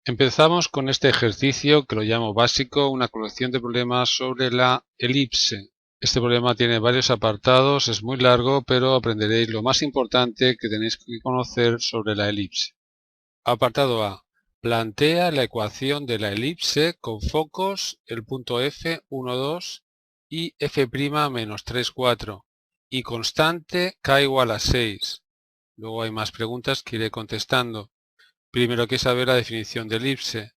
Empezamos con este ejercicio que lo llamo básico, una colección de problemas sobre la elipse. Este problema tiene varios apartados, es muy largo, pero aprenderéis lo más importante que tenéis que conocer sobre la elipse. Apartado A. Plantea la ecuación de la elipse con focos, el punto F, 1, 2 y F' menos 3, 4 y constante K igual a 6. Luego hay más preguntas que iré contestando. Primero hay que saber la definición de elipse.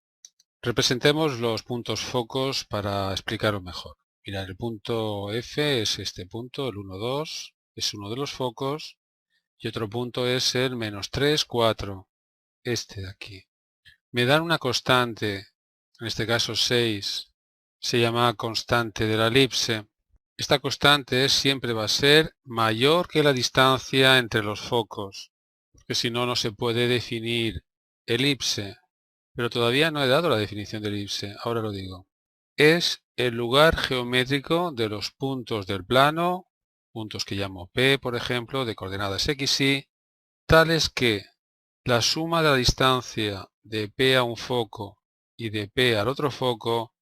Representemos los puntos focos para explicarlo mejor. Mirad, el punto F es este punto, el 1, 2, es uno de los focos, y otro punto es el menos 3, 4, este de aquí. Me dan una constante, en este caso 6, se llama constante de la elipse. Esta constante siempre va a ser mayor que la distancia entre los focos, porque si no, no se puede definir elipse. Pero todavía no he dado la definición de elipse, ahora lo digo. Es el lugar geométrico de los puntos del plano, puntos que llamo P, por ejemplo, de coordenadas X, Y, tales que la suma de la distancia de P a un foco y de P al otro foco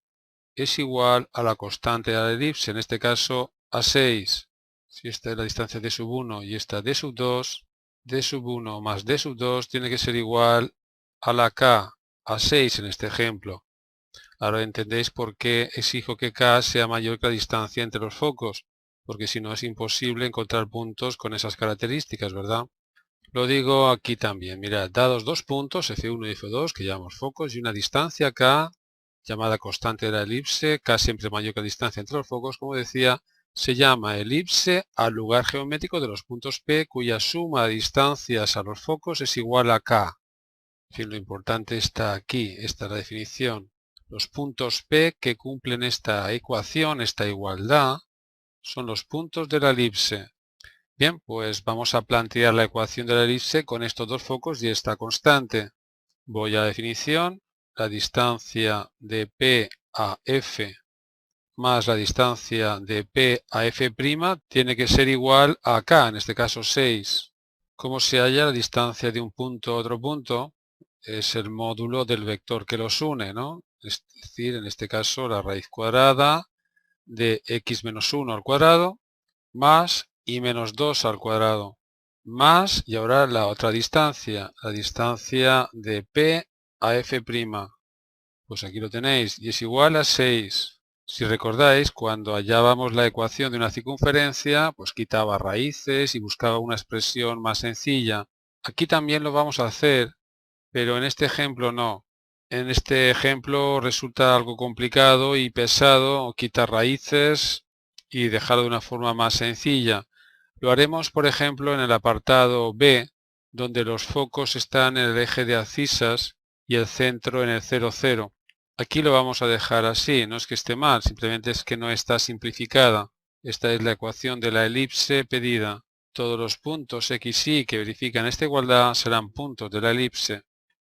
es igual a la constante de la elipse, en este caso a 6. Si esta es la distancia d sub 1 y esta d sub 2, d sub 1 más d sub 2 tiene que ser igual a la K, a 6 en este ejemplo. Ahora entendéis por qué exijo que K sea mayor que la distancia entre los focos, porque si no es imposible encontrar puntos con esas características, ¿verdad? Lo digo aquí también. Mirad, dados dos puntos, F1 y F2, que llamamos focos, y una distancia K, llamada constante de la elipse, K siempre mayor que la distancia entre los focos, como decía, se llama elipse al lugar geométrico de los puntos P, cuya suma de distancias a los focos es igual a K. En fin, lo importante está aquí, esta es la definición. Los puntos P que cumplen esta ecuación, esta igualdad, son los puntos de la elipse. Bien, pues vamos a plantear la ecuación de la elipse con estos dos focos y esta constante. Voy a definición, la distancia de P a F más la distancia de P a F' tiene que ser igual a K, en este caso 6. ¿Cómo se halla la distancia de un punto a otro punto? Es el módulo del vector que los une, ¿no? Es decir, en este caso la raíz cuadrada de x menos 1 al cuadrado más y menos 2 al cuadrado más, y ahora la otra distancia, la distancia de P a F'. Pues aquí lo tenéis, y es igual a 6. Si recordáis, cuando hallábamos la ecuación de una circunferencia, pues quitaba raíces y buscaba una expresión más sencilla. Aquí también lo vamos a hacer, pero en este ejemplo no. En este ejemplo resulta algo complicado y pesado quitar raíces y dejarlo de una forma más sencilla. Lo haremos, por ejemplo, en el apartado B, donde los focos están en el eje de abscisas y el centro en el 0, 0. Aquí lo vamos a dejar así, no es que esté mal, simplemente es que no está simplificada. Esta es la ecuación de la elipse pedida. Todos los puntos x, y que verifican esta igualdad serán puntos de la elipse.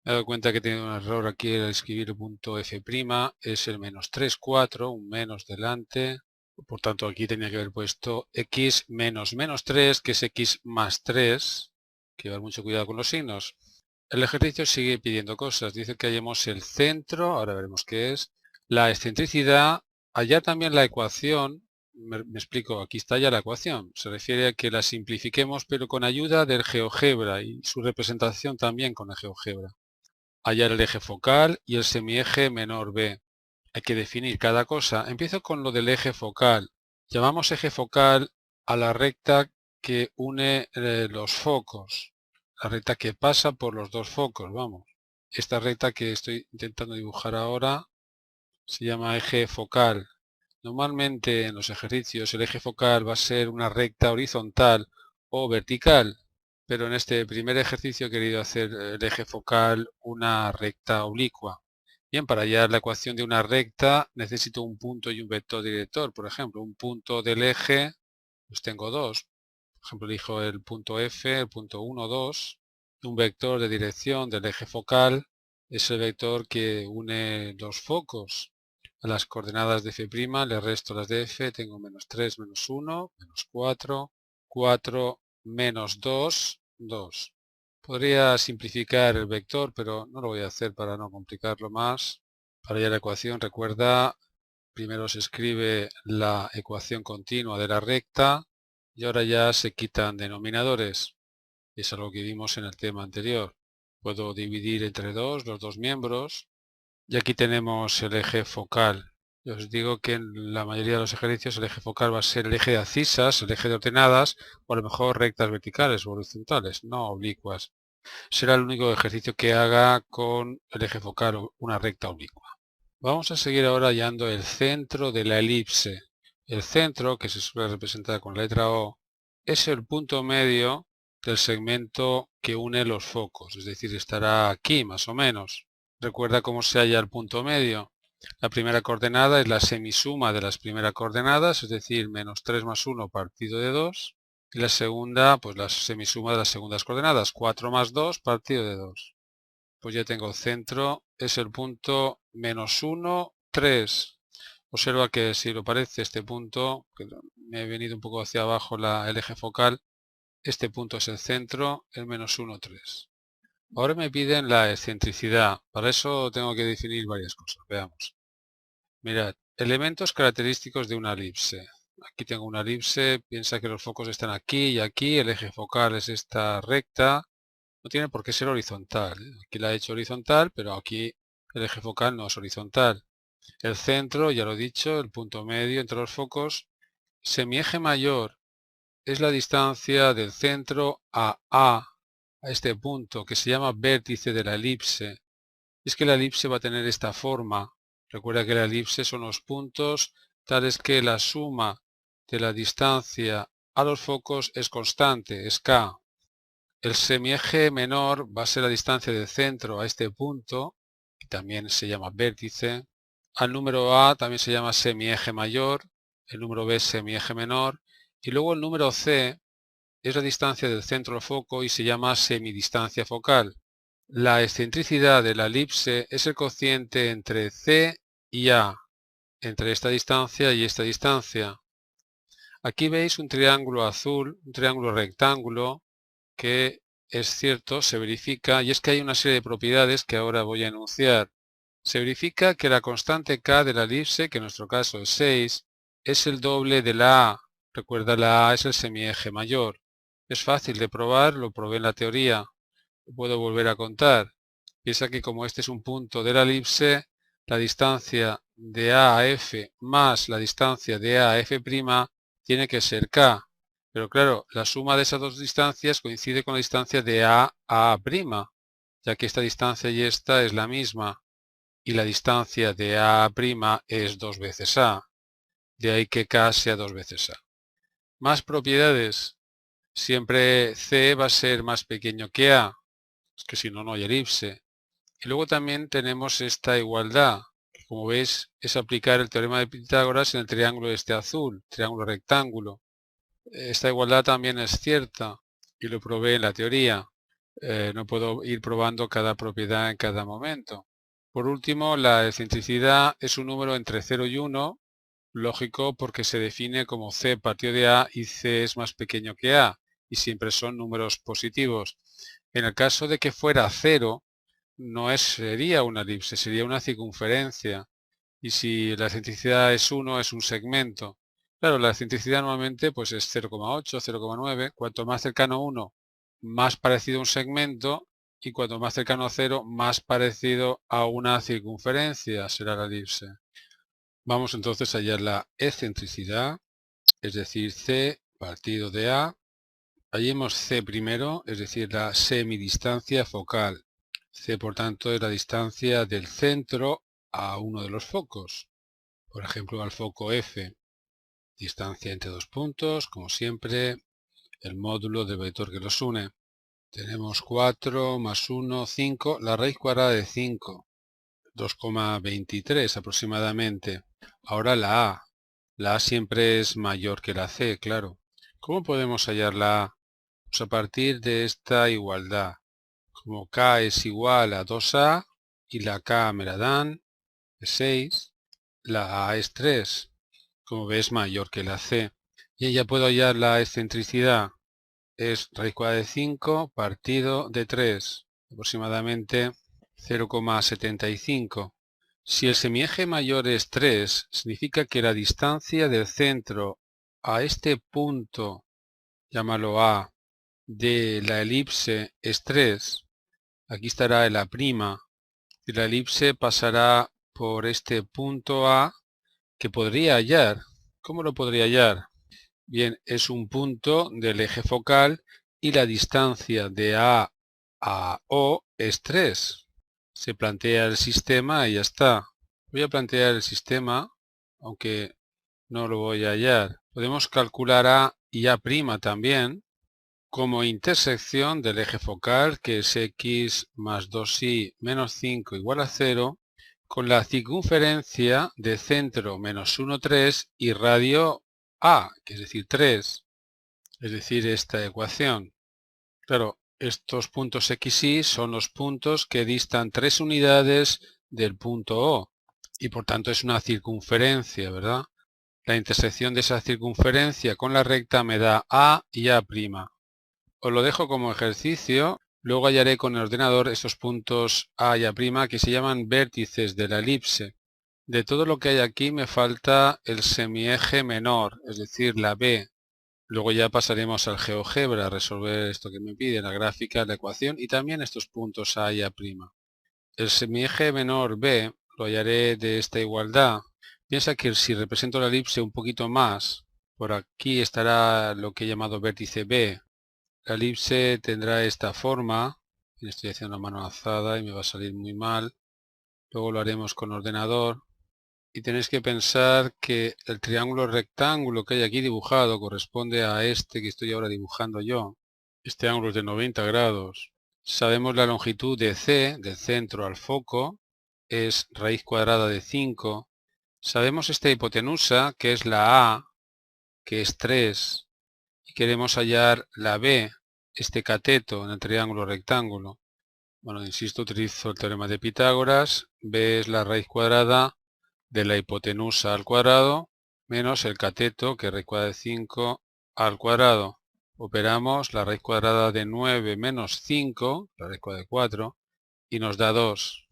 Me he dado cuenta que tengo un error aquí al escribir el punto F', es el menos 3, 4, un menos delante. Por tanto, aquí tenía que haber puesto x menos menos 3, que es x más 3. Hay que llevar mucho cuidado con los signos. El ejercicio sigue pidiendo cosas. Dice que hallemos el centro, ahora veremos qué es, la excentricidad, hallar también la ecuación. Me explico, aquí está ya la ecuación. Se refiere a que la simplifiquemos, pero con ayuda del GeoGebra y su representación también con el GeoGebra. Hallar el eje focal y el semieje menor b. Hay que definir cada cosa. Empiezo con lo del eje focal. Llamamos eje focal a la recta que une los focos. La recta que pasa por los dos focos, vamos. Esta recta que estoy intentando dibujar ahora se llama eje focal. Normalmente en los ejercicios el eje focal va a ser una recta horizontal o vertical, pero en este primer ejercicio he querido hacer el eje focal una recta oblicua. Bien, para hallar la ecuación de una recta necesito un punto y un vector director. Por ejemplo, un punto del eje, pues tengo dos. Por ejemplo, elijo el punto F, el punto 1, 2. Un vector de dirección del eje focal es el vector que une los focos. A las coordenadas de F' le resto las de F, tengo menos 3, menos 1, menos 4, 4, menos 2, 2. Podría simplificar el vector, pero no lo voy a hacer para no complicarlo más. Para hallar la ecuación, recuerda, primero se escribe la ecuación continua de la recta y ahora ya se quitan denominadores. Es algo que vimos en el tema anterior. Puedo dividir entre 2 los dos miembros y aquí tenemos el eje focal. Yo os digo que en la mayoría de los ejercicios el eje focal va a ser el eje de abscisas, el eje de ordenadas o a lo mejor rectas verticales o horizontales, no oblicuas. Será el único ejercicio que haga con el eje focal o una recta oblicua. Vamos a seguir ahora hallando el centro de la elipse. El centro, que se suele representar con la letra O, es el punto medio del segmento que une los focos, es decir, estará aquí más o menos. Recuerda cómo se halla el punto medio. La primera coordenada es la semisuma de las primeras coordenadas, es decir, menos 3 más 1 partido de 2. Y la segunda, pues la semisuma de las segundas coordenadas, 4 más 2 partido de 2. Pues ya tengo centro, es el punto menos 1, 3. Observa que si lo parece este punto, que me he venido un poco hacia abajo el eje focal, este punto es el centro, el menos 1, 3. Ahora me piden la excentricidad. Para eso tengo que definir varias cosas. Veamos. Mirad, elementos característicos de una elipse. Aquí tengo una elipse, piensa que los focos están aquí y aquí, el eje focal es esta recta. No tiene por qué ser horizontal, ¿eh? Aquí la he hecho horizontal, pero aquí el eje focal no es horizontal. El centro, ya lo he dicho, el punto medio entre los focos. Semieje mayor es la distancia del centro a este punto, que se llama vértice de la elipse. Es que la elipse va a tener esta forma. Recuerda que la elipse son los puntos tales que la suma de la distancia a los focos es constante, es k. El semieje menor va a ser la distancia del centro a este punto, que también se llama vértice. Al número A también se llama semieje mayor, el número B semieje menor, y luego el número C es la distancia del centro al foco y se llama semidistancia focal. La excentricidad de la elipse es el cociente entre C y A, entre esta distancia y esta distancia. Aquí veis un triángulo azul, un triángulo rectángulo, que es cierto, se verifica, y es que hay una serie de propiedades que ahora voy a enunciar. Se verifica que la constante k de la elipse, que en nuestro caso es 6, es el doble de la a. Recuerda, la a es el semieje mayor. Es fácil de probar, lo probé en la teoría. Lo puedo volver a contar. Piensa que como este es un punto de la elipse, la distancia de A a F más la distancia de A a F' tiene que ser k. Pero claro, la suma de esas dos distancias coincide con la distancia de A a A', ya que esta distancia y esta es la misma. Y la distancia de A' es 2 veces A. De ahí que k sea 2 veces A. Más propiedades. Siempre C va a ser más pequeño que A. Es que si no, no hay elipse. Y luego también tenemos esta igualdad, que como veis es aplicar el teorema de Pitágoras en el triángulo este azul, triángulo rectángulo. Esta igualdad también es cierta y lo probé en la teoría. No puedo ir probando cada propiedad en cada momento. Por último, la excentricidad es un número entre 0 y 1, lógico porque se define como C partido de A y C es más pequeño que A y siempre son números positivos. En el caso de que fuera 0, no sería una elipse, sería una circunferencia. Y si la excentricidad es 1, es un segmento. Claro, la excentricidad normalmente pues es 0,8, 0,9. Cuanto más cercano a 1, más parecido a un segmento. Y cuanto más cercano a 0, más parecido a una circunferencia será la elipse. Vamos entonces a hallar la excentricidad, es decir, C partido de A. Hallemos C primero, es decir, la semidistancia focal. C, por tanto, es la distancia del centro a uno de los focos. Por ejemplo, al foco F. Distancia entre dos puntos, como siempre, el módulo del vector que los une. Tenemos 4 más 1, 5. La raíz cuadrada de 5, 2,23 aproximadamente. Ahora la A. La A siempre es mayor que la C, claro. ¿Cómo podemos hallar la A? Pues a partir de esta igualdad. Como k es igual a 2a y la k me la dan, es 6, la a es 3, como ves mayor que la c. Y ya puedo hallar la excentricidad. es raíz cuadrada de 5 partido de 3, aproximadamente 0,75. Si el semieje mayor es 3, significa que la distancia del centro a este punto, llámalo A, de la elipse es 3. Aquí estará el A', y la elipse pasará por este punto A que podría hallar. ¿Cómo lo podría hallar? Bien, es un punto del eje focal y la distancia de A a O es 3. Se plantea el sistema y ya está. Voy a plantear el sistema, aunque no lo voy a hallar. Podemos calcular A y A' también como intersección del eje focal, que es x más 2y menos 5 igual a 0, con la circunferencia de centro menos 1, 3 y radio A, que es decir 3. Es decir, esta ecuación. Claro, estos puntos x y son los puntos que distan 3 unidades del punto O, y por tanto es una circunferencia, ¿verdad? La intersección de esa circunferencia con la recta me da A y A'. Os lo dejo como ejercicio, luego hallaré con el ordenador estos puntos A y A' que se llaman vértices de la elipse. De todo lo que hay aquí me falta el semieje menor, es decir, la B. Luego ya pasaremos al GeoGebra a resolver esto que me pide, la gráfica, la ecuación y también estos puntos A y A'. El semieje menor B lo hallaré de esta igualdad. Piensa que si represento la elipse un poquito más, por aquí estará lo que he llamado vértice B. La elipse tendrá esta forma. Estoy haciendo una mano alzada y me va a salir muy mal. Luego lo haremos con ordenador. Y tenéis que pensar que el triángulo rectángulo que hay aquí dibujado corresponde a este que estoy ahora dibujando yo. Este ángulo es de 90 grados. Sabemos la longitud de C, del centro al foco, es raíz cuadrada de 5. Sabemos esta hipotenusa, que es la A, que es 3. Y queremos hallar la B, este cateto en el triángulo rectángulo. Bueno, insisto, utilizo el teorema de Pitágoras. B es la raíz cuadrada de la hipotenusa al cuadrado menos el cateto, que es raíz cuadrada de 5 al cuadrado. Operamos la raíz cuadrada de 9 menos 5, la raíz cuadrada de 4, y nos da 2.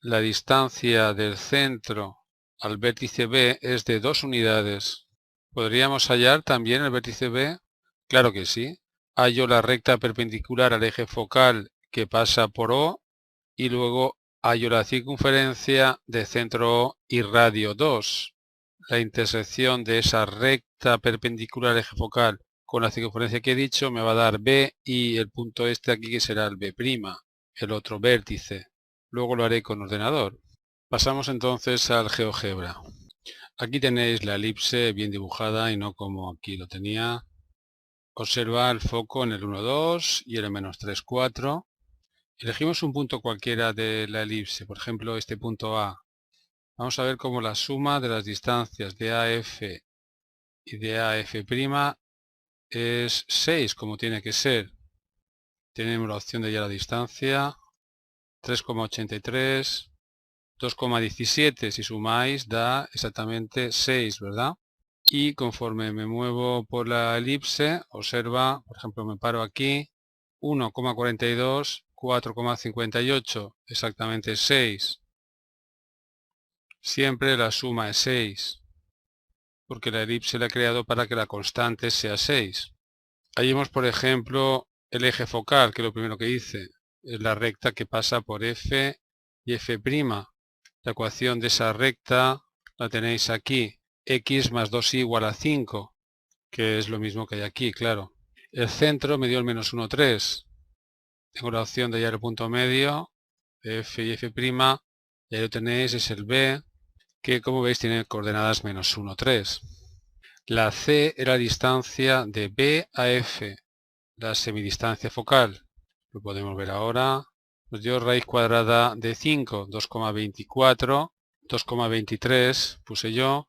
La distancia del centro al vértice B es de 2 unidades. ¿Podríamos hallar también el vértice B? Claro que sí. Hallo la recta perpendicular al eje focal que pasa por O y luego hallo la circunferencia de centro O y radio 2. La intersección de esa recta perpendicular al eje focal con la circunferencia que he dicho me va a dar B y el punto este aquí que será el B', el otro vértice. Luego lo haré con ordenador. Pasamos entonces al GeoGebra. Aquí tenéis la elipse bien dibujada y no como aquí lo tenía. Observa el foco en el 1, 2 y en el menos 3, 4. Elegimos un punto cualquiera de la elipse, por ejemplo este punto A. Vamos a ver cómo la suma de las distancias de AF y de AF' es 6, como tiene que ser. Tenemos la opción de hallar la distancia, 3,83, 2,17, si sumáis da exactamente 6, ¿verdad? Y conforme me muevo por la elipse, observa, por ejemplo, me paro aquí, 1,42, 4,58, exactamente 6. Siempre la suma es 6, porque la elipse la he creado para que la constante sea 6. Hallemos, por ejemplo, el eje focal, que es lo primero que hice. Es la recta que pasa por F y F'. La ecuación de esa recta la tenéis aquí. X más 2y igual a 5, que es lo mismo que hay aquí, claro. El centro me dio el menos 1, 3. Tengo la opción de hallar el punto medio de F y F'. Y ahí lo tenéis, es el B, que como veis tiene coordenadas menos 1, 3. La C era la distancia de B a F, la semidistancia focal. Lo podemos ver ahora. Nos dio raíz cuadrada de 5, 2,24, 2,23 puse yo.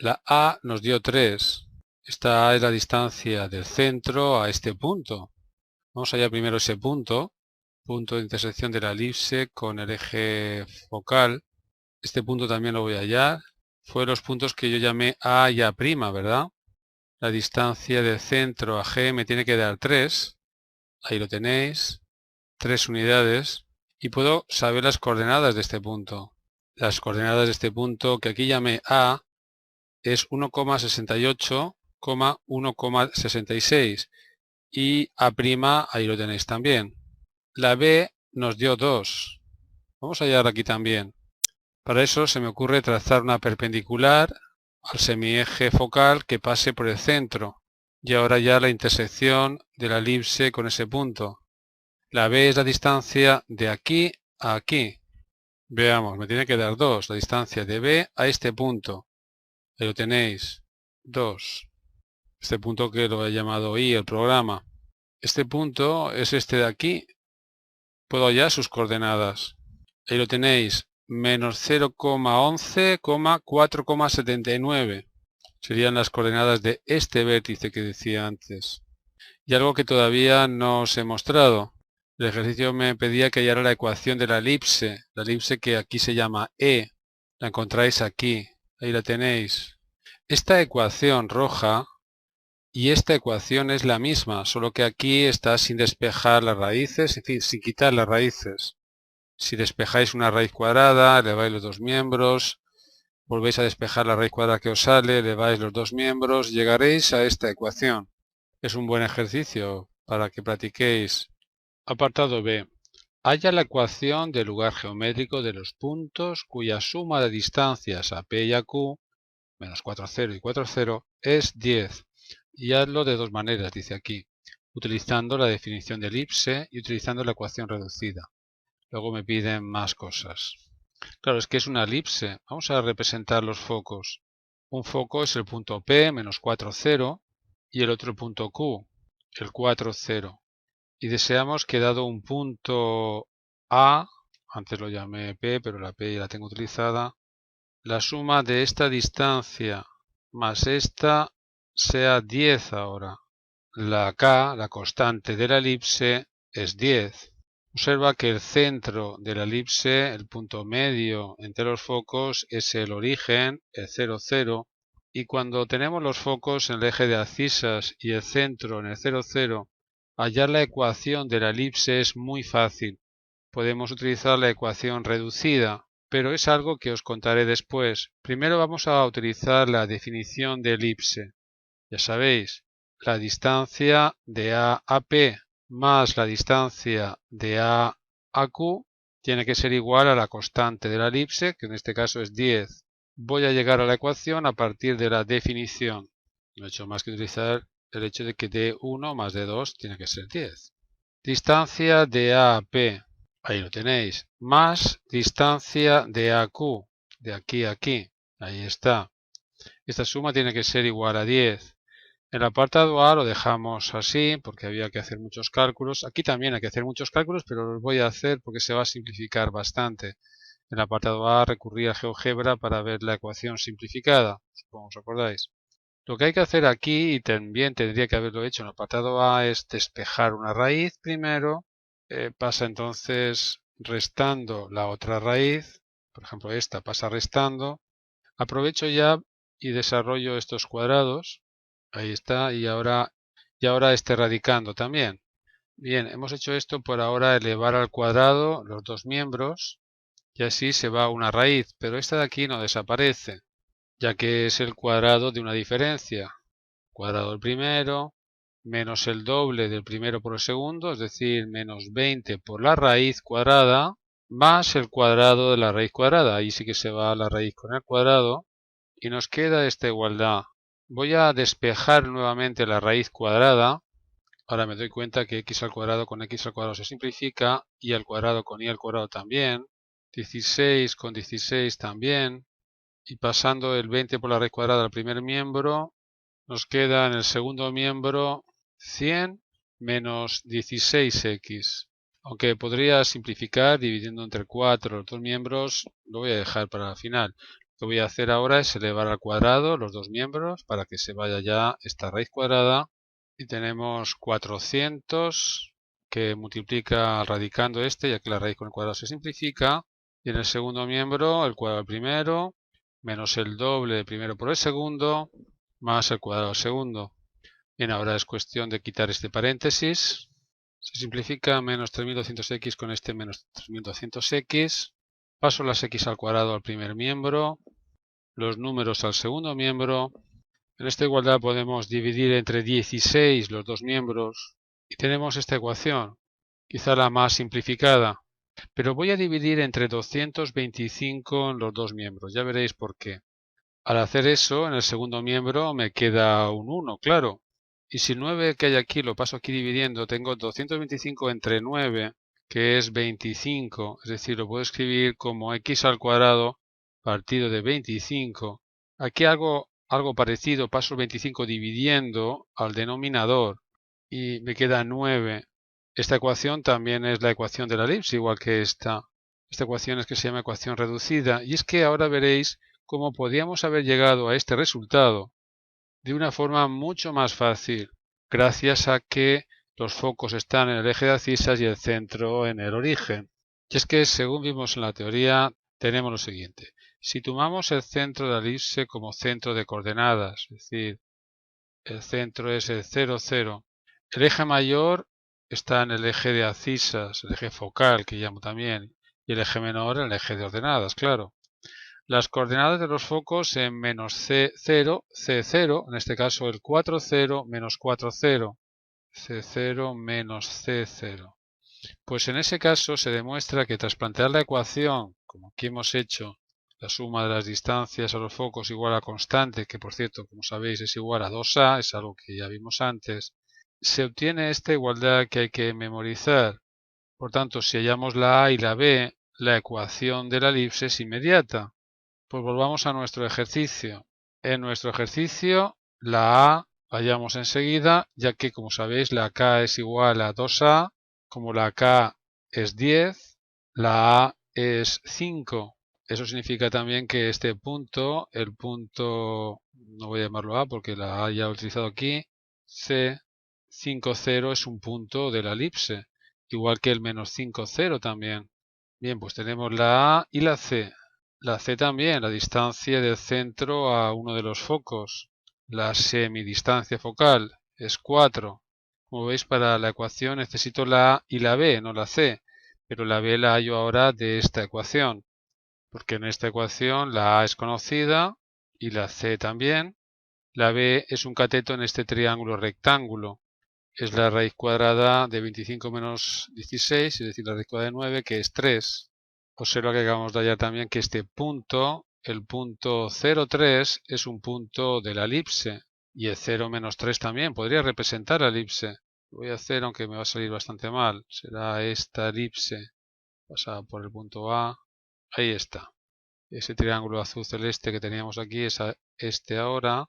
La A nos dio 3. Esta A es la distancia del centro a este punto. Vamos a hallar primero ese punto de intersección de la elipse con el eje focal. Este punto también lo voy a hallar. Fue los puntos que yo llamé A y A', ¿verdad? la distancia del centro a G me tiene que dar 3. Ahí lo tenéis, 3 unidades. Y puedo saber las coordenadas de este punto. Las coordenadas de este punto, que aquí llamé A, es 1,68,1,66. Y A', ahí lo tenéis también. La B nos dio 2. Vamos a hallar aquí también. Para eso se me ocurre trazar una perpendicular al semieje focal que pase por el centro. Y ahora ya la intersección de la elipse con ese punto. La B es la distancia de aquí a aquí. Veamos, me tiene que dar 2. La distancia de B a este punto. Ahí lo tenéis. 2. Este punto que lo he llamado I, el programa. Este punto es este de aquí. Puedo hallar sus coordenadas. Ahí lo tenéis. Menos 0,11,4,79. Serían las coordenadas de este vértice que decía antes. Y algo que todavía no os he mostrado. El ejercicio me pedía que hallara la ecuación de la elipse que aquí se llama E. La encontráis aquí. Ahí la tenéis. Esta ecuación roja y esta ecuación es la misma, solo que aquí está sin despejar las raíces, es decir, sin quitar las raíces. Si despejáis una raíz cuadrada, eleváis los dos miembros, volvéis a despejar la raíz cuadrada que os sale, eleváis los dos miembros, llegaréis a esta ecuación. Es un buen ejercicio para que practiquéis. Apartado B. Halla la ecuación del lugar geométrico de los puntos cuya suma de distancias a P y a Q, menos 4, 0 y 4, 0, es 10. Y hazlo de dos maneras, dice aquí, utilizando la definición de elipse y utilizando la ecuación reducida. Luego me piden más cosas. Claro, es que es una elipse. Vamos a representar los focos. Un foco es el punto P, menos 4, 0, y el otro punto Q, el 4, 0. Y deseamos que dado un punto A, antes lo llamé P, pero la P ya la tengo utilizada, la suma de esta distancia más esta sea 10 ahora. La K, la constante de la elipse, es 10. Observa que el centro de la elipse, el punto medio entre los focos, es el origen, el 0, 0, y cuando tenemos los focos en el eje de abscisas y el centro en el 0, 0, hallar la ecuación de la elipse es muy fácil. Podemos utilizar la ecuación reducida, pero es algo que os contaré después. Primero vamos a utilizar la definición de elipse. Ya sabéis, la distancia de A a P más la distancia de A a Q tiene que ser igual a la constante de la elipse, que en este caso es 10. Voy a llegar a la ecuación a partir de la definición. No he hecho más que utilizar el hecho de que D1 más D2 tiene que ser 10. Distancia de A a P, ahí lo tenéis, más distancia de A a Q, de aquí a aquí, ahí está. Esta suma tiene que ser igual a 10. El apartado A lo dejamos así porque había que hacer muchos cálculos. Aquí también hay que hacer muchos cálculos, pero los voy a hacer porque se va a simplificar bastante. En el apartado A recurrí a GeoGebra para ver la ecuación simplificada, supongo os acordáis. Lo que hay que hacer aquí, y también tendría que haberlo hecho en el apartado A, es despejar una raíz primero. Pasa entonces restando la otra raíz. Por ejemplo, esta pasa restando. Aprovecho ya y desarrollo estos cuadrados. Ahí está, y ahora radicando también. Bien, hemos hecho esto por ahora elevar al cuadrado los dos miembros y así se va una raíz, pero esta de aquí no desaparece, ya que es el cuadrado de una diferencia. Cuadrado del primero menos el doble del primero por el segundo, es decir, menos 20 por la raíz cuadrada, más el cuadrado de la raíz cuadrada. Ahí sí que se va la raíz con el cuadrado y nos queda esta igualdad. Voy a despejar nuevamente la raíz cuadrada. Ahora me doy cuenta que x al cuadrado con x al cuadrado se simplifica, y al cuadrado con y al cuadrado también, 16 con 16 también, y pasando el 20 por la raíz cuadrada al primer miembro, nos queda en el segundo miembro 100 menos 16x. Aunque podría simplificar dividiendo entre 4 los dos miembros, lo voy a dejar para el final. Lo que voy a hacer ahora es elevar al cuadrado los dos miembros para que se vaya ya esta raíz cuadrada. Y tenemos 400 que multiplica radicando este, ya que la raíz con el cuadrado se simplifica. Y en el segundo miembro, el cuadrado del primero, menos el doble del primero por el segundo, más el cuadrado al segundo. Bien, ahora es cuestión de quitar este paréntesis. Se simplifica menos 3200x con este menos 3200x. Paso las x al cuadrado al primer miembro, los números al segundo miembro. En esta igualdad podemos dividir entre 16 los dos miembros y tenemos esta ecuación, quizá la más simplificada. Pero voy a dividir entre 225 en los dos miembros, ya veréis por qué. Al hacer eso, en el segundo miembro me queda un 1, claro. Y si el 9 que hay aquí lo paso aquí dividiendo, tengo 225 entre 9, que es 25. Es decir, lo puedo escribir como x al cuadrado partido de 25. Aquí algo parecido, paso el 25 dividiendo al denominador y me queda 9. Esta ecuación también es la ecuación de la elipse, igual que esta. Esta ecuación es que se llama ecuación reducida. Y es que ahora veréis cómo podíamos haber llegado a este resultado de una forma mucho más fácil, gracias a que los focos están en el eje de abscisas y el centro en el origen. Y es que, según vimos en la teoría, tenemos lo siguiente. Si tomamos el centro de la elipse como centro de coordenadas, es decir, el centro es el 0, 0, el eje mayor está en el eje de abscisas, el eje focal que llamo también, y el eje menor en el eje de ordenadas, claro. Las coordenadas de los focos en menos C0, C0, en este caso el 4, 0, menos 4, 0, C0 menos C0. Pues en ese caso se demuestra que tras plantear la ecuación, como aquí hemos hecho, la suma de las distancias a los focos igual a constante, que por cierto, como sabéis, es igual a 2a, es algo que ya vimos antes, se obtiene esta igualdad que hay que memorizar. Por tanto, si hallamos la a y la b, la ecuación de la elipse es inmediata. Pues volvamos a nuestro ejercicio. En nuestro ejercicio, la a hallamos enseguida, ya que, como sabéis, la k es igual a 2a, como la k es 10, la a es 5. Eso significa también que este punto, el punto, no voy a llamarlo a porque la a ya lo he utilizado aquí, C, 5, 0 es un punto de la elipse, igual que el menos 5, 0 también. Bien, pues tenemos la a y la c. La c también, la distancia del centro a uno de los focos. La semidistancia focal es 4. Como veis, para la ecuación necesito la a y la b, no la c. Pero la b la hallo ahora de esta ecuación. Porque en esta ecuación la a es conocida y la c también. La b es un cateto en este triángulo rectángulo. Es la raíz cuadrada de 25 menos 16, es decir, la raíz cuadrada de 9, que es 3. Observa que acabamos de hallar también que este punto, el punto 0,3, es un punto de la elipse. Y el 0 menos 3 también podría representar la elipse. Lo voy a hacer aunque me va a salir bastante mal. Será esta elipse pasada por el punto A. Ahí está. Ese triángulo azul celeste que teníamos aquí es este ahora,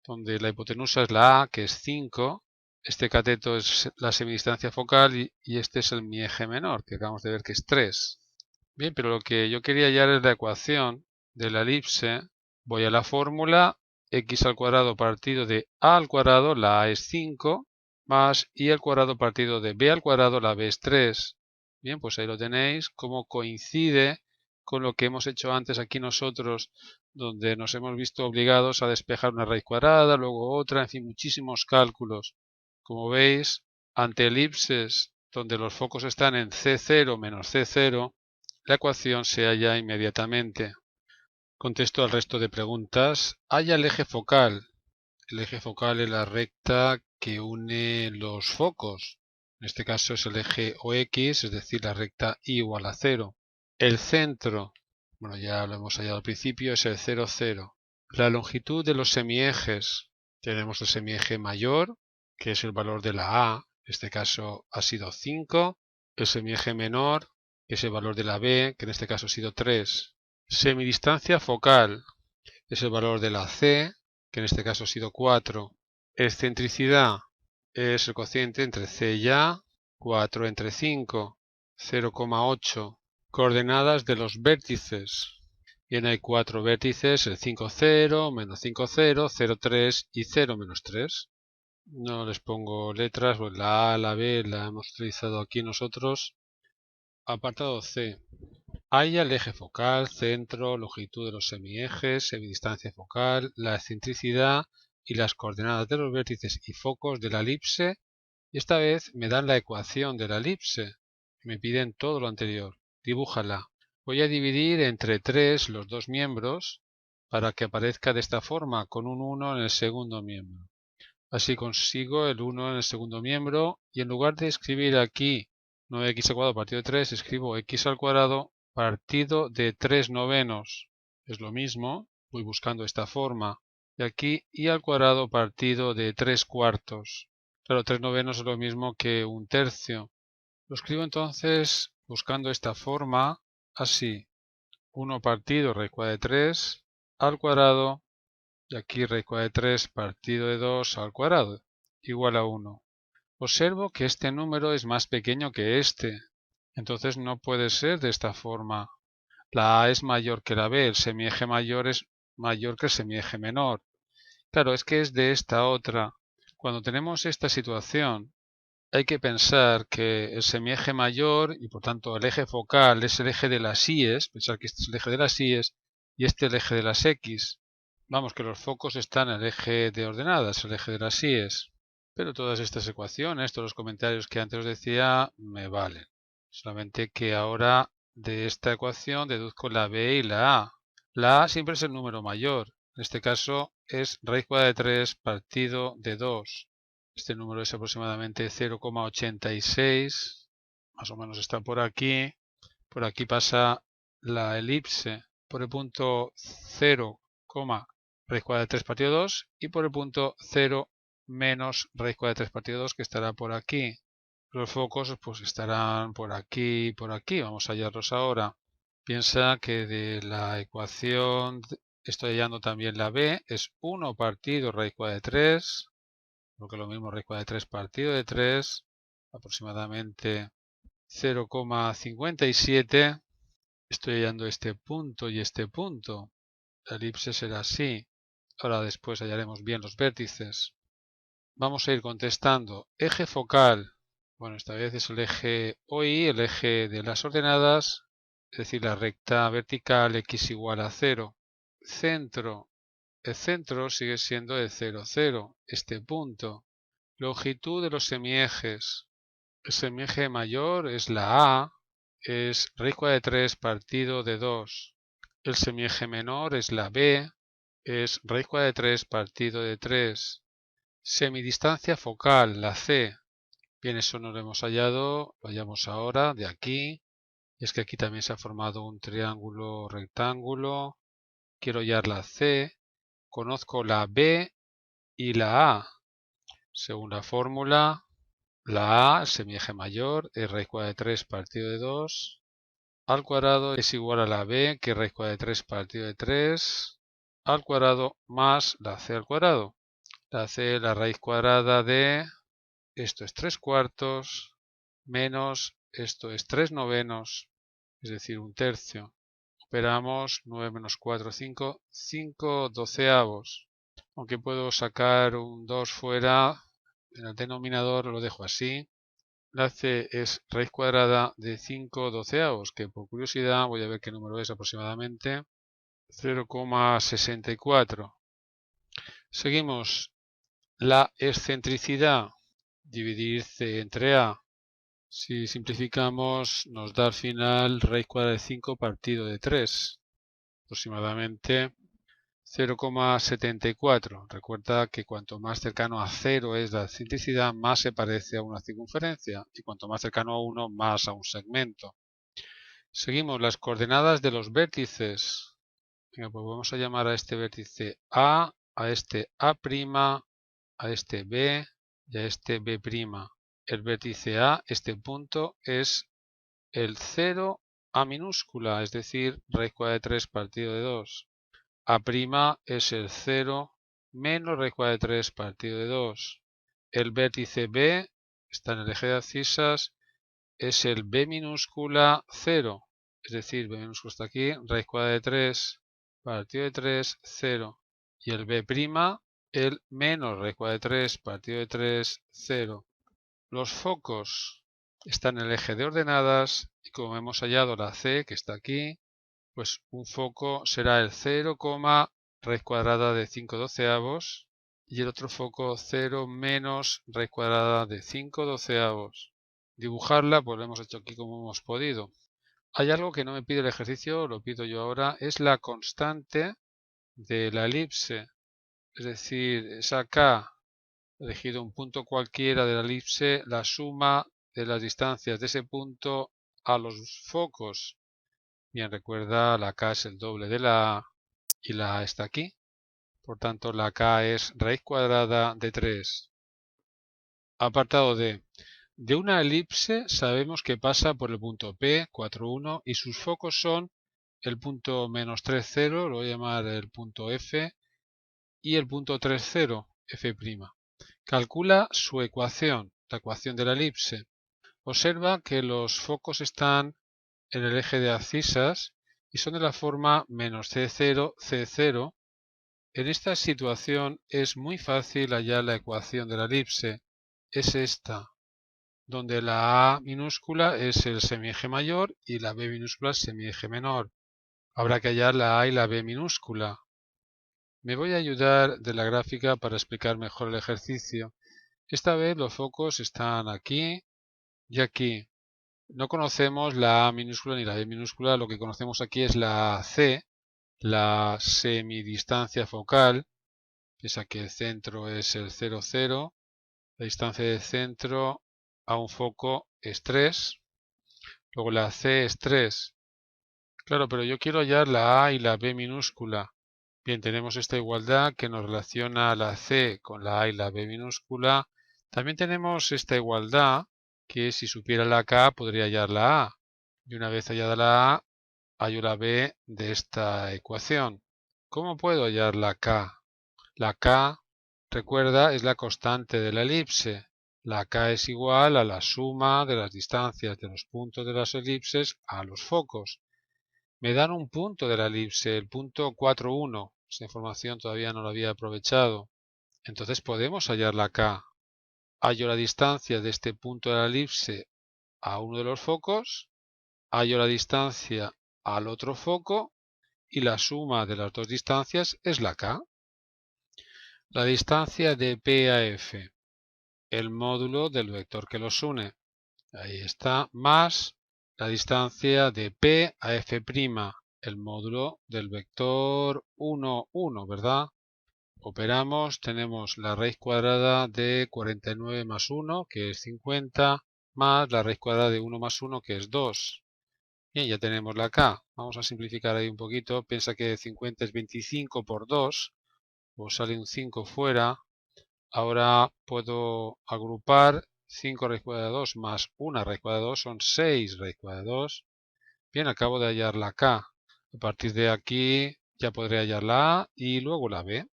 donde la hipotenusa es la A, que es 5. Este cateto es la semidistancia focal y este es mi eje menor, que acabamos de ver que es 3. Bien, pero lo que yo quería hallar es la ecuación de la elipse. Voy a la fórmula, x al cuadrado partido de a al cuadrado, la a es 5, más y al cuadrado partido de b al cuadrado, la b es 3. Bien, pues ahí lo tenéis, cómo coincide con lo que hemos hecho antes aquí nosotros, donde nos hemos visto obligados a despejar una raíz cuadrada, luego otra, en fin, muchísimos cálculos. Como veis, ante elipses donde los focos están en C0 menos C0, la ecuación se halla inmediatamente. Contesto al resto de preguntas. Halla el eje focal. El eje focal es la recta que une los focos. En este caso es el eje OX, es decir, la recta y igual a 0. El centro, bueno, ya lo hemos hallado al principio, es el 0, 0. La longitud de los semiejes. Tenemos el semieje mayor, que es el valor de la A, en este caso ha sido 5. El semieje menor, que es el valor de la B, que en este caso ha sido 3. Semidistancia focal es el valor de la C, que en este caso ha sido 4. Excentricidad es el cociente entre C y A, 4 entre 5, 0,8. Coordenadas de los vértices. Bien, hay 4 vértices, el 5, 0, menos 5, 0, 0, 3 y 0, menos 3. No les pongo letras, pues la A, la B la hemos utilizado aquí nosotros. Apartado C. Halla el eje focal, centro, longitud de los semiejes, semidistancia focal, la excentricidad y las coordenadas de los vértices y focos de la elipse, y esta vez me dan la ecuación de la elipse. Me piden todo lo anterior. Dibújala. Voy a dividir entre 3 los dos miembros para que aparezca de esta forma, con un 1 en el segundo miembro. Así consigo el 1 en el segundo miembro, y en lugar de escribir aquí 9x² partido de 3, escribo x² partido de 3 novenos. Es lo mismo, voy buscando esta forma. Y aquí y² partido de 3 cuartos. Claro, 3 novenos es lo mismo que un tercio. Lo escribo entonces buscando esta forma, así. 1 partido raíz cuadrada de 3 al cuadrado, y aquí raíz cuadrada de 3 partido de 2 al cuadrado, igual a 1. Observo que este número es más pequeño que este, entonces no puede ser de esta forma. La A es mayor que la B, el semieje mayor es mayor que el semieje menor. Claro, es que es de esta otra. Cuando tenemos esta situación, hay que pensar que el semieje mayor, y por tanto el eje focal, es el eje de las íes, pensar que este es el eje de las íes y este el eje de las x. Vamos, que los focos están en el eje de ordenadas, el eje de las íes. Pero todas estas ecuaciones, todos los comentarios que antes os decía, me valen. Solamente que ahora de esta ecuación deduzco la b y la a. La a siempre es el número mayor. En este caso es raíz cuadrada de 3 partido de 2. Este número es aproximadamente 0,86. Más o menos está por aquí. Por aquí pasa la elipse por el punto 0, raíz cuadrada de 3 partido de 2, y por el punto 0 menos raíz cuadrada de 3 partido de 2, que estará por aquí. Los focos pues estarán por aquí y por aquí. Vamos a hallarlos ahora. Piensa que de la ecuación estoy hallando también la b, es 1 partido raíz cuadrada de 3, porque lo mismo raíz cuadrada de 3 partido de 3, aproximadamente 0,57. Estoy hallando este punto y este punto. La elipse será así. Ahora después hallaremos bien los vértices. Vamos a ir contestando. Eje focal. Bueno, esta vez es el eje OI, el eje de las ordenadas, es decir, la recta vertical x igual a 0. Centro. El centro sigue siendo de 0, 0, este punto. Longitud de los semiejes. El semieje mayor es la A, es raíz cuadrada de 3 partido de 2. El semieje menor es la B, es raíz cuadrada de 3 partido de 3. Semidistancia focal, la C. Bien, eso no lo hemos hallado, lo hallamos ahora, de aquí. Y es que aquí también se ha formado un triángulo rectángulo. Quiero hallar la C. Conozco la B y la A. Según la fórmula, la A, el semieje mayor, es raíz cuadrada de 3 partido de 2 al cuadrado es igual a la B, que es raíz cuadrada de 3 partido de 3 al cuadrado, más la C al cuadrado. La C, la raíz cuadrada de, esto es 3 cuartos, menos esto es 3 novenos, es decir, un tercio. Operamos 9 menos 4, 5, 5 doceavos. Aunque puedo sacar un 2 fuera, en el denominador lo dejo así. La C es raíz cuadrada de 5 doceavos, que por curiosidad voy a ver qué número es aproximadamente. 0,64. Seguimos. La excentricidad. Dividir C entre A. Si simplificamos, nos da al final raíz cuadrada de 5 partido de 3. Aproximadamente 0,74. Recuerda que cuanto más cercano a 0 es la excentricidad, más se parece a una circunferencia, y cuanto más cercano a 1, más a un segmento. Seguimos las coordenadas de los vértices. Venga, pues vamos a llamar a este vértice A este A', a este B y a este B'. El vértice A, este punto, es el 0 A minúscula, es decir, raíz cuadrada de 3 partido de 2. A' es el 0 menos raíz cuadrada de 3 partido de 2. El vértice B, está en el eje de abscisas, es el B minúscula 0. Es decir, B minúscula está aquí, raíz cuadrada de 3 partido de 3, 0. Y el B', el menos raíz cuadrada de 3 partido de 3, 0. Los focos están en el eje de ordenadas, y como hemos hallado la C, que está aquí, pues un foco será el 0, raíz cuadrada de 5 doceavos, y el otro foco 0 menos raíz cuadrada de 5/12. Dibujarla, pues lo hemos hecho aquí como hemos podido. Hay algo que no me pide el ejercicio, lo pido yo ahora, es la constante de la elipse. Es decir, esa K, elegido un punto cualquiera de la elipse, la suma de las distancias de ese punto a los focos. Bien, recuerda, la K es el doble de la A y la A está aquí. Por tanto, la K es raíz cuadrada de 3. Apartado D. De una elipse sabemos que pasa por el punto P, 4, 1, y sus focos son el punto menos 3, 0, lo voy a llamar el punto F, y el punto 3, 0, F'. Calcula su ecuación, la ecuación de la elipse. Observa que los focos están en el eje de abscisas y son de la forma menos C0, C0. En esta situación es muy fácil hallar la ecuación de la elipse. Es esta, donde la A minúscula es el semieje mayor y la B minúscula es semieje menor. Habrá que hallar la A y la B minúscula. Me voy a ayudar de la gráfica para explicar mejor el ejercicio. Esta vez los focos están aquí y aquí. No conocemos la A minúscula ni la B minúscula, lo que conocemos aquí es la C, la semidistancia focal. Piensa que el centro es el 0, 0. La distancia de centro a un foco es 3. Luego la C es 3. Claro, pero yo quiero hallar la A y la B minúscula. Bien, tenemos esta igualdad que nos relaciona la C con la A y la B minúscula. También tenemos esta igualdad que si supiera la K podría hallar la A. Y una vez hallada la A, hallo la B de esta ecuación. ¿Cómo puedo hallar la K? La K, recuerda, es la constante de la elipse. La K es igual a la suma de las distancias de los puntos de las elipses a los focos. Me dan un punto de la elipse, el punto 4, 1. Esta información todavía no la había aprovechado. Entonces podemos hallar la K. Hallo la distancia de este punto de la elipse a uno de los focos, hallo la distancia al otro foco y la suma de las dos distancias es la K. La distancia de P a F, el módulo del vector que los une. Ahí está, más la distancia de P a F', el módulo del vector 1, 1, ¿verdad? Operamos, tenemos la raíz cuadrada de 49 más 1, que es 50, más la raíz cuadrada de 1 más 1, que es 2. Bien, ya tenemos la K. Vamos a simplificar ahí un poquito. Piensa que 50 es 25 por 2, o sale un 5 fuera. Ahora puedo agrupar 5 raíz cuadrada de 2 más 1 raíz cuadrada de 2 son 6 raíz cuadrada de 2. Bien, acabo de hallar la K. A partir de aquí ya podré hallar la A y luego la B.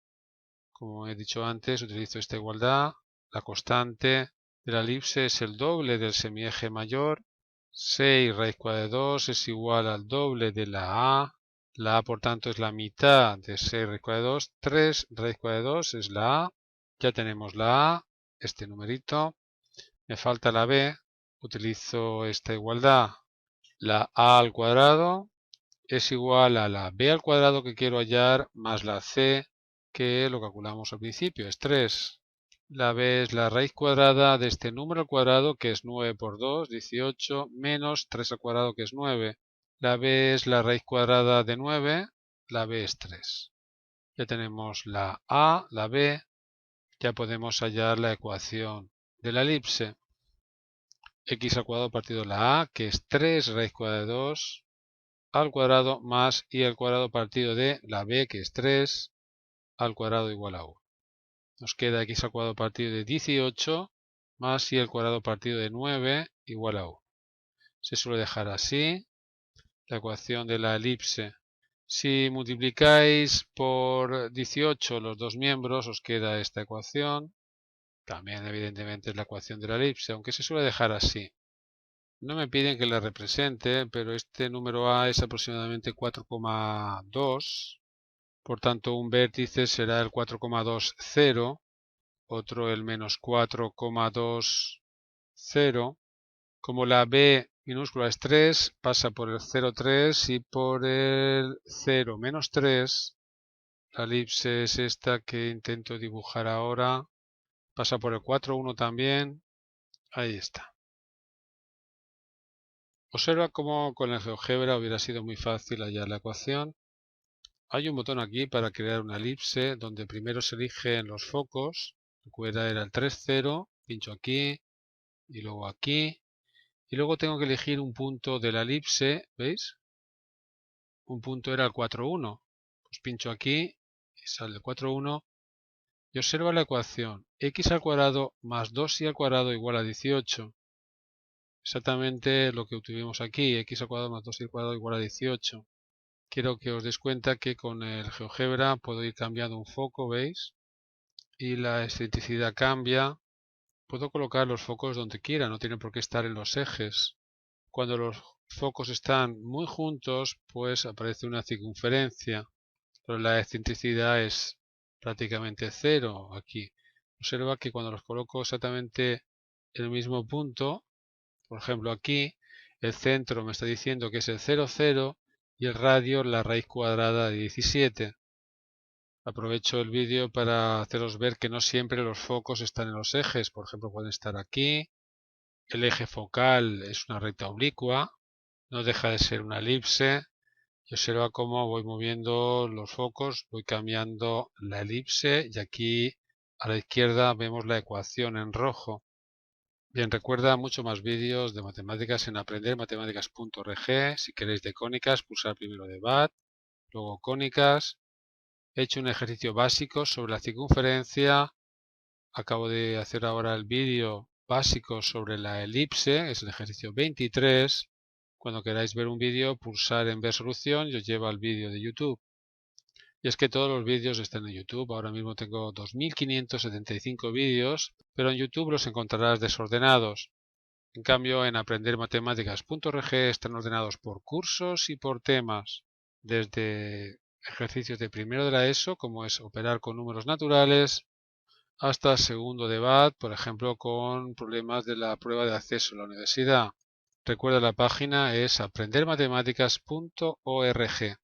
Como he dicho antes, utilizo esta igualdad. La constante de la elipse es el doble del semieje mayor. 6 raíz cuadrada de 2 es igual al doble de la A. La A, por tanto, es la mitad de 6 raíz cuadrada de 2. 3 raíz cuadrada de 2 es la A. Ya tenemos la A, este numerito. Me falta la B. Utilizo esta igualdad. La A al cuadrado es igual a la B al cuadrado que quiero hallar más la C, que lo calculamos al principio, es 3. La B es la raíz cuadrada de este número al cuadrado, que es 9 por 2, 18, menos 3 al cuadrado, que es 9. La B es la raíz cuadrada de 9, la B es 3. Ya tenemos la A, la B, ya podemos hallar la ecuación de la elipse. X al cuadrado partido la A, que es 3 raíz cuadrada de 2, al cuadrado más y al cuadrado partido de la B, que es 3, al cuadrado igual a 1. Nos queda x al cuadrado partido de 18 más y al cuadrado partido de 9 igual a 1. Se suele dejar así la ecuación de la elipse. Si multiplicáis por 18 los dos miembros, os queda esta ecuación. También, evidentemente, es la ecuación de la elipse, aunque se suele dejar así. No me piden que la represente, pero este número A es aproximadamente 4,2. Por tanto, un vértice será el 4,20, otro el menos 4,20. Como la B minúscula es 3, pasa por el 0,3 y por el 0 menos 3 La elipse es esta que intento dibujar ahora. Pasa por el 4,1 también. Ahí está. Observa cómo con el GeoGebra hubiera sido muy fácil hallar la ecuación. Hay un botón aquí para crear una elipse donde primero se eligen los focos. Recuerda, era el 3,0. Pincho aquí y luego aquí. Y luego tengo que elegir un punto de la elipse. ¿Veis? Un punto era el 4,1. Pues pincho aquí y sale el 4,1. Y observa la ecuación. X al cuadrado más 2y al cuadrado igual a 18. Exactamente lo que obtuvimos aquí. X al cuadrado más 2y al cuadrado igual a 18. Quiero que os deis cuenta que con el GeoGebra puedo ir cambiando un foco, ¿veis? Y la excentricidad cambia. Puedo colocar los focos donde quiera, no tienen por qué estar en los ejes. Cuando los focos están muy juntos, pues aparece una circunferencia, pero la excentricidad es prácticamente cero aquí. Observa que cuando los coloco exactamente en el mismo punto, por ejemplo aquí, el centro me está diciendo que es el 0, 0 y el radio la raíz cuadrada de 17. Aprovecho el vídeo para haceros ver que no siempre los focos están en los ejes. Por ejemplo, pueden estar aquí. El eje focal es una recta oblicua. No deja de ser una elipse. Y observa cómo voy moviendo los focos. Voy cambiando la elipse. Y aquí a la izquierda vemos la ecuación en rojo. Bien, recuerda mucho más vídeos de matemáticas en aprendermatematics.org. Si queréis de cónicas, pulsar primero de BAT, luego cónicas. He hecho un ejercicio básico sobre la circunferencia. Acabo de hacer ahora el vídeo básico sobre la elipse. Es el ejercicio 23. Cuando queráis ver un vídeo, pulsar en ver solución y os lleva al vídeo de YouTube. Y es que todos los vídeos están en YouTube. Ahora mismo tengo 2575 vídeos, pero en YouTube los encontrarás desordenados. En cambio, en aprendermatematics.org están ordenados por cursos y por temas, desde ejercicios de primero de la ESO, como es operar con números naturales, hasta segundo de BAT, por ejemplo, con problemas de la prueba de acceso a la universidad. Recuerda, la página es aprendermatematics.org.